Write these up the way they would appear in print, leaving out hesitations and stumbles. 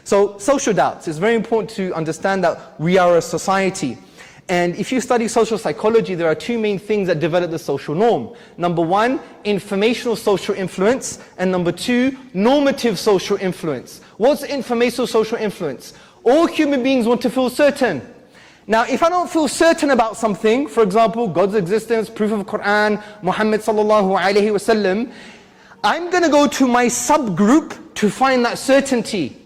So social doubts, it's very important to understand that we are a society. And if you study social psychology, there are two main things that develop the social norm. Number one, informational social influence, and number two, normative social influence. What's informational social influence? All human beings want to feel certain. Now, if I don't feel certain about something, for example, God's existence, proof of Quran, Muhammad sallallahu alaihi wasallam, I'm going to go to my subgroup to find that certainty.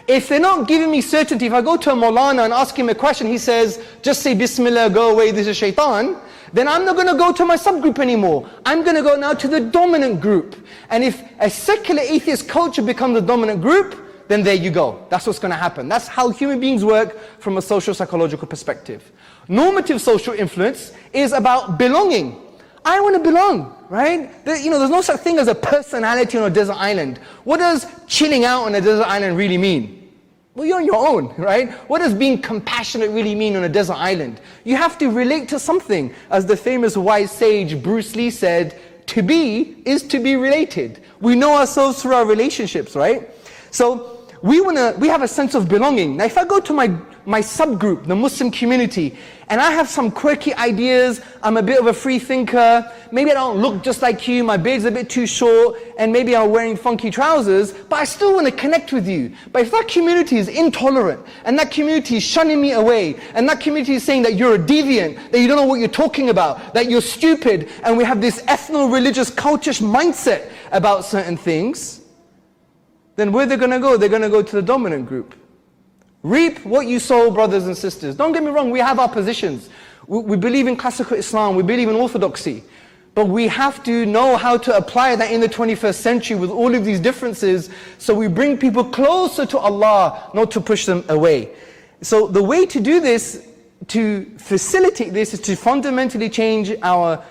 If they're not giving me certainty, if I go to a Maulana and ask him a question, he says, just say Bismillah, go away, this is shaitan, then I'm not going to go to my subgroup anymore. I'm going to go now to the dominant group. And if a secular atheist culture becomes the dominant group, then there you go. That's what's going to happen. That's how human beings work from a social psychological perspective. Normative social influence is about belonging. I want to belong, right? There's no such thing as a personality on a desert island. What does chilling out on a desert island really mean? Well, you're on your own, right? What does being compassionate really mean on a desert island? You have to relate to something. As the famous wise sage Bruce Lee said, to be is to be related. We know ourselves through our relationships, right? So we have a sense of belonging. Now if I go to my subgroup, the Muslim community, and I have some quirky ideas, I'm a bit of a free thinker, maybe I don't look just like you, my beard's a bit too short, and maybe I'm wearing funky trousers, but I still want to connect with you. But if that community is intolerant, and that community is shunning me away, and that community is saying that you're a deviant, that you don't know what you're talking about, that you're stupid, and we have this ethno-religious cultish mindset about certain things, then where they're going to go? They're going to go to the dominant group. Reap what you sow, brothers and sisters. Don't get me wrong, we have our positions. We believe in classical Islam, we believe in orthodoxy. But we have to know how to apply that in the 21st century with all of these differences, so we bring people closer to Allah, not to push them away. So the way to do this, to facilitate this, is to fundamentally change our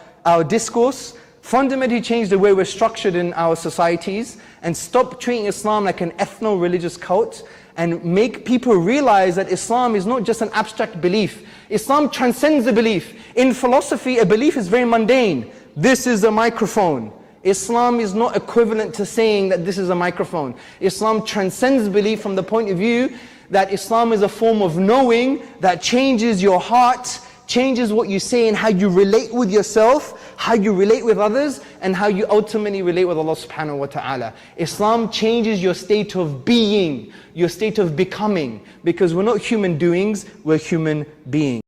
discourse, fundamentally change the way we're structured in our societies, and stop treating Islam like an ethno-religious cult, and make people realize that Islam is not just an abstract belief. Islam transcends the belief. In philosophy, a belief is very mundane. This is a microphone. Islam is not equivalent to saying that this is a microphone. Islam transcends belief from the point of view that Islam is a form of knowing that changes your heart, changes what you say and how you relate with yourself, how you relate with others, and how you ultimately relate with Allah subhanahu wa ta'ala. Islam changes your state of being, your state of becoming, because we're not human doings, we're human beings.